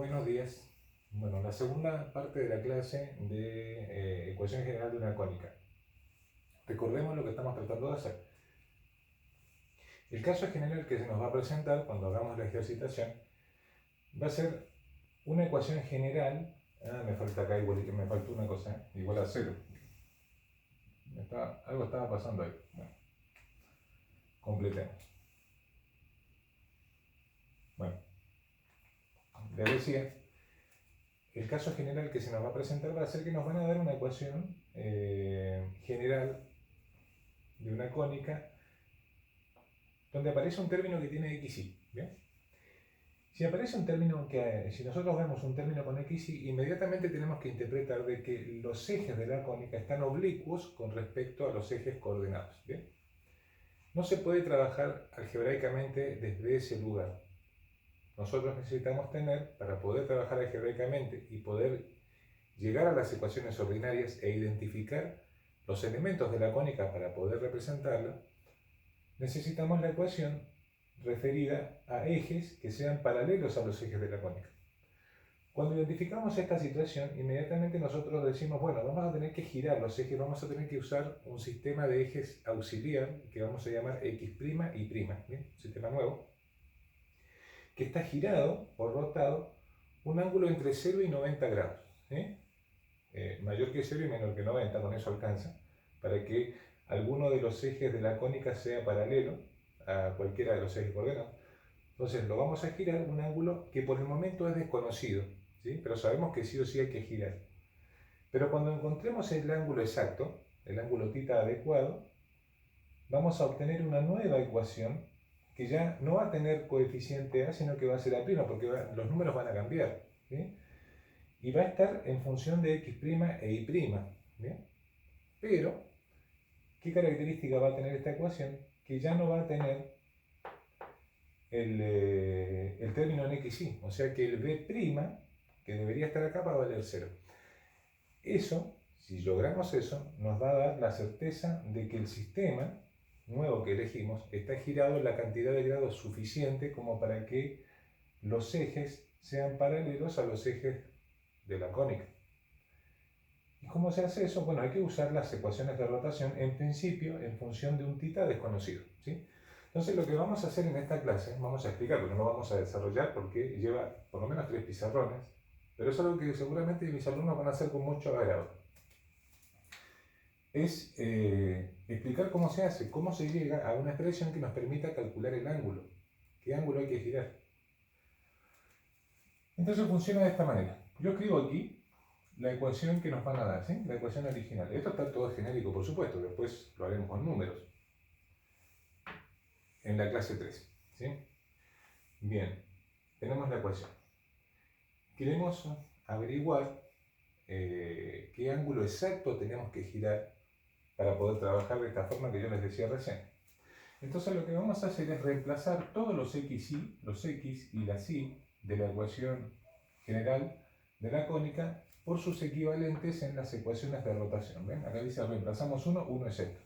Buenos días. Bueno, la segunda parte de la clase de ecuación general de una cónica. Recordemos lo que estamos tratando de hacer. El caso general que se nos va a presentar cuando hagamos la ejercitación va a ser una ecuación general. Me falta acá igual, me faltó una cosa, igual a 0. Algo estaba pasando ahí. Bueno, completemos. Bueno, les decía, el caso general que se nos va a presentar va a ser que nos van a dar una ecuación general de una cónica donde aparece un término que tiene xy. ¿Bien? Si aparece un término si nosotros vemos un término con xy, inmediatamente tenemos que interpretar de que los ejes de la cónica están oblicuos con respecto a los ejes coordenados. ¿Bien? No se puede trabajar algebraicamente desde ese lugar. Nosotros necesitamos tener, para poder trabajar algebraicamente y poder llegar a las ecuaciones ordinarias e identificar los elementos de la cónica para poder representarla, necesitamos la ecuación referida a ejes que sean paralelos a los ejes de la cónica. Cuando identificamos esta situación, inmediatamente nosotros decimos, bueno, vamos a tener que girar los ejes, vamos a tener que usar un sistema de ejes auxiliar que vamos a llamar x' y prima, ¿bien? Un sistema nuevo, que está girado o rotado un ángulo entre 0 y 90 grados. Mayor que 0 y menor que 90, con eso alcanza, para que alguno de los ejes de la cónica sea paralelo a cualquiera de los ejes coordenados. Entonces lo vamos a girar un ángulo que por el momento es desconocido, ¿sí? Pero sabemos que sí o sí hay que girar. Pero cuando encontremos el ángulo exacto, el ángulo θ adecuado, vamos a obtener una nueva ecuación que ya no va a tener coeficiente a, sino que va a ser a', porque los números van a cambiar, ¿sí? Y va a estar en función de x' e y'. ¿Bien? Pero, ¿qué característica va a tener esta ecuación? Que ya no va a tener el término en xy, o sea que el b', que debería estar acá, va a valer 0. Eso, si logramos eso, nos va a dar la certeza de que el sistema nuevo que elegimos está girado en la cantidad de grados suficiente como para que los ejes sean paralelos a los ejes de la cónica. ¿Y cómo se hace eso? Bueno, hay que usar las ecuaciones de rotación, en principio, en función de un θ desconocido, ¿sí? Entonces lo que vamos a hacer en esta clase, vamos a explicar, porque no lo vamos a desarrollar porque lleva por lo menos 3 pizarrones, pero es algo que seguramente mis alumnos van a hacer con mucho agrado. Es explicar cómo se hace, cómo se llega a una expresión que nos permita calcular el ángulo. ¿Qué ángulo hay que girar? Entonces funciona de esta manera. Yo escribo aquí la ecuación que nos van a dar, ¿sí? La ecuación original. Esto está todo genérico, por supuesto, después lo haremos con números en la clase 3, ¿sí? Bien, tenemos la ecuación. Queremos averiguar qué ángulo exacto tenemos que girar para poder trabajar de esta forma que yo les decía recién. Entonces lo que vamos a hacer es reemplazar todos los xy, los x y las y de la ecuación general de la cónica por sus equivalentes en las ecuaciones de rotación. ¿Ven? Acá dice reemplazamos uno es esto.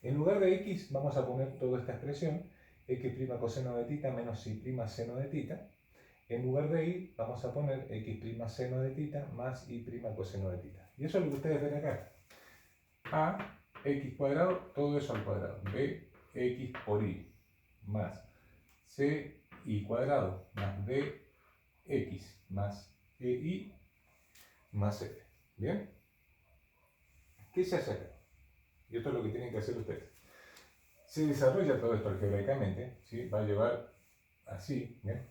En lugar de x vamos a poner toda esta expresión, x' coseno de θ menos y' seno de θ. En lugar de y vamos a poner x' seno de θ más y' coseno de θ. Y eso es lo que ustedes ven acá. A, x cuadrado, todo eso al cuadrado. B, x por y, más c y cuadrado, más d, x, más e y, más f. ¿Bien? ¿Qué se hace acá? Y esto es lo que tienen que hacer ustedes. Se desarrolla todo esto algebraicamente, ¿sí? Va a llevar así, ¿bien?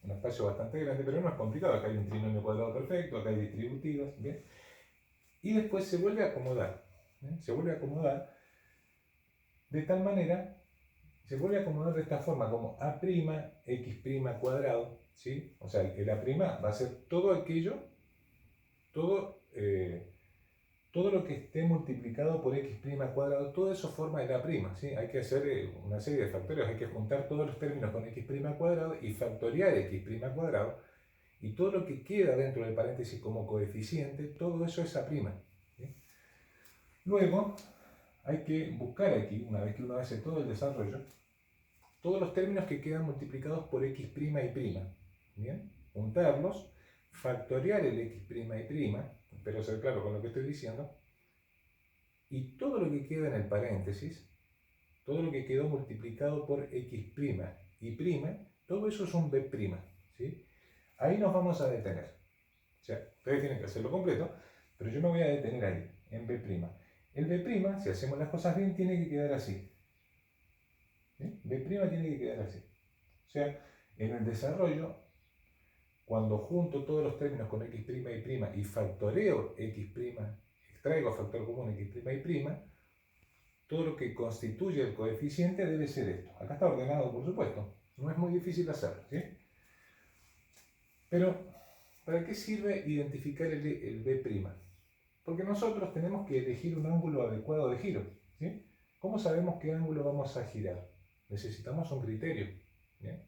Un espacio bastante grande, pero no es complicado. Acá hay un trinomio cuadrado perfecto, acá hay distributivas, ¿bien? Y después se vuelve a acomodar, ¿bien? Se vuelve a acomodar de tal manera, se vuelve a acomodar de esta forma, como a', x' cuadrado, ¿sí? O sea, el a' va a ser todo aquello, todo lo que esté multiplicado por x' cuadrado, todo eso forma el a', ¿sí? Hay que hacer una serie de factorios, hay que juntar todos los términos con x' cuadrado y factoriar x' cuadrado, y todo lo que queda dentro del paréntesis como coeficiente, todo eso es a', ¿sí? Luego, hay que buscar aquí, una vez que uno hace todo el desarrollo, todos los términos que quedan multiplicados por x' y', ¿bien? juntarlos, factorear el x' y prima, espero ser claro con lo que estoy diciendo, y todo lo que queda en el paréntesis, todo lo que quedó multiplicado por x' y prima, todo eso es un b', ¿sí? Ahí nos vamos a detener. O sea, ustedes tienen que hacerlo completo, pero yo me voy a detener ahí, en b'. El b', si hacemos las cosas bien, tiene que quedar así. ¿Sí? B' tiene que quedar así. O sea, en el desarrollo, cuando junto todos los términos con x' y prima y factoreo x', extraigo factor común x' y prima, todo lo que constituye el coeficiente debe ser esto. Acá está ordenado, por supuesto. No es muy difícil hacerlo, ¿sí? Pero, ¿para qué sirve identificar el b'? Porque nosotros tenemos que elegir un ángulo adecuado de giro, ¿sí? ¿Cómo sabemos qué ángulo vamos a girar? Necesitamos un criterio, ¿bien?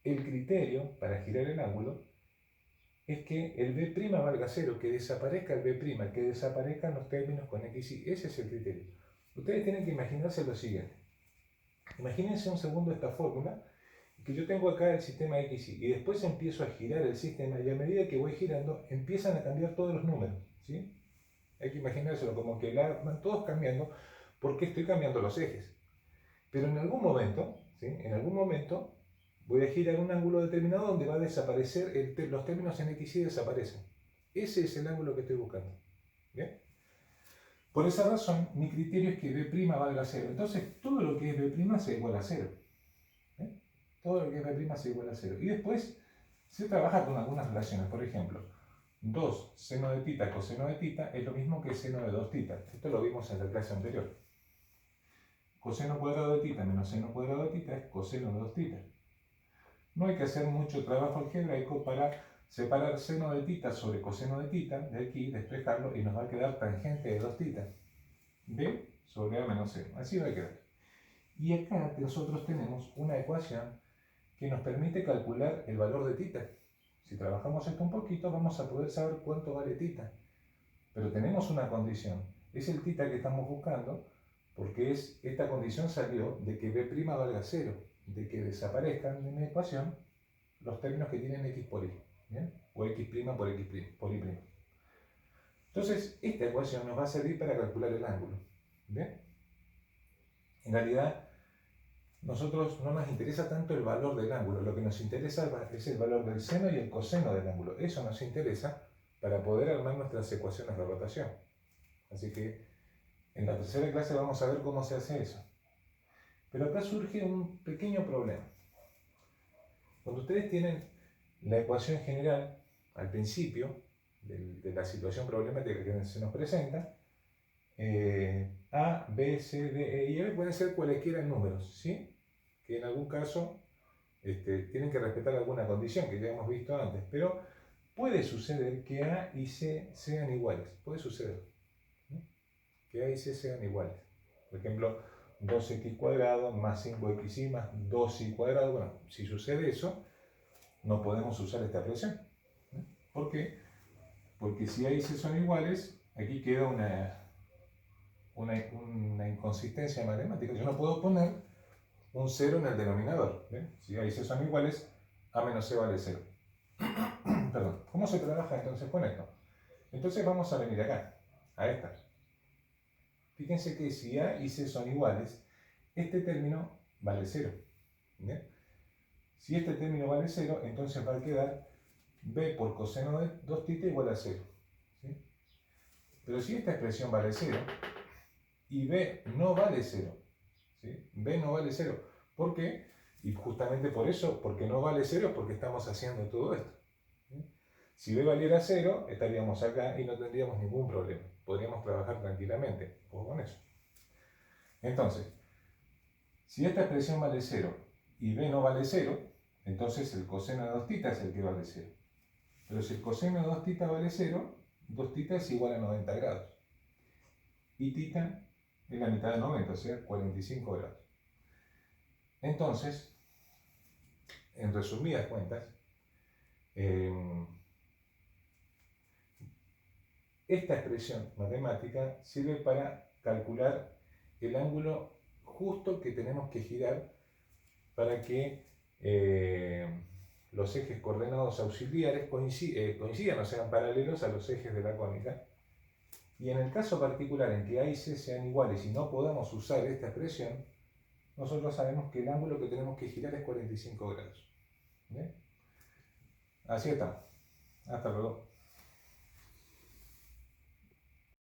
El criterio para girar el ángulo es que el b' valga 0, que desaparezca el b', que desaparezcan los términos con x y. Ese es el criterio. Ustedes tienen que imaginarse lo siguiente. Imagínense un segundo esta fórmula, que yo tengo acá el sistema x y después empiezo a girar el sistema y a medida que voy girando empiezan a cambiar todos los números, ¿sí? Hay que imaginárselo como que van todos cambiando porque estoy cambiando los ejes. Pero en algún momento, ¿sí? En algún momento voy a girar un ángulo determinado donde va a desaparecer, los términos en x y desaparecen. Ese es el ángulo que estoy buscando. ¿Bien? Por esa razón, mi criterio es que b' valga 0. Entonces, todo lo que es b' se iguala a 0. ¿Bien? Todo lo que es b' se iguala a 0. Y después se trabaja con algunas relaciones. Por ejemplo, 2 seno de tita coseno de tita es lo mismo que seno de 2 tita. Esto lo vimos en la clase anterior. Coseno cuadrado de tita menos seno cuadrado de tita es coseno de 2 tita. No hay que hacer mucho trabajo algebraico para separar seno de tita sobre coseno de tita, de aquí, despejarlo, y nos va a quedar tangente de 2 tita. B sobre A menos C. Así va a quedar. Y acá nosotros tenemos una ecuación que nos permite calcular el valor de tita. Si trabajamos esto un poquito, vamos a poder saber cuánto vale tita. Pero tenemos una condición. Es el tita que estamos buscando, porque esta condición salió de que b' valga 0, de que desaparezcan de mi ecuación los términos que tienen x por y, ¿bien? O x' por y'. Entonces, esta ecuación nos va a servir para calcular el ángulo, ¿bien? En realidad, nosotros no nos interesa tanto el valor del ángulo, lo que nos interesa es el valor del seno y el coseno del ángulo. Eso nos interesa para poder armar nuestras ecuaciones de rotación. Así que en la tercera clase vamos a ver cómo se hace eso. Pero acá surge un pequeño problema. Cuando ustedes tienen la ecuación general al principio de la situación problemática que se nos presenta, A, B, C, D, E y F pueden ser cualquiera números, ¿sí? Que en algún caso tienen que respetar alguna condición que ya hemos visto antes, pero puede suceder que A y C sean iguales, puede suceder, ¿no? Que A y C sean iguales. Por ejemplo, 2x cuadrado más 5xy más 2y cuadrado. Bueno, si sucede eso, no podemos usar esta expresión. ¿Por qué? Porque si A y C son iguales, aquí queda una inconsistencia matemática. Yo no puedo poner un 0 en el denominador. ¿Bien? Si A y C son iguales, A menos C vale 0. Perdón. ¿Cómo se trabaja entonces con esto? Entonces vamos a venir acá, a esta. Fíjense que si A y C son iguales, este término vale 0. ¿Bien? Si este término vale 0, entonces va a quedar b por coseno de 2 tita igual a 0. ¿Sí? Pero si esta expresión vale 0 y b no vale 0, ¿sí? B no vale 0. ¿Por qué? Y justamente por eso, porque no vale 0, es porque estamos haciendo todo esto. ¿Sí? Si b valiera 0, estaríamos acá y no tendríamos ningún problema. Podríamos trabajar tranquilamente con eso. Entonces, si esta expresión vale 0 y b no vale 0, entonces el coseno de 2 tita es el que vale 0. Pero si el coseno de 2 tita vale 0, 2 tita es igual a 90 grados. Y tita es la mitad de 90, o sea, 45 grados. Entonces, en resumidas cuentas, esta expresión matemática sirve para calcular el ángulo justo que tenemos que girar para que los ejes coordenados auxiliares coincidan o sean paralelos a los ejes de la cónica. Y en el caso particular en que A y C sean iguales y no podamos usar esta expresión, nosotros sabemos que el ángulo que tenemos que girar es 45 grados. ¿Bien? Así está. Hasta luego.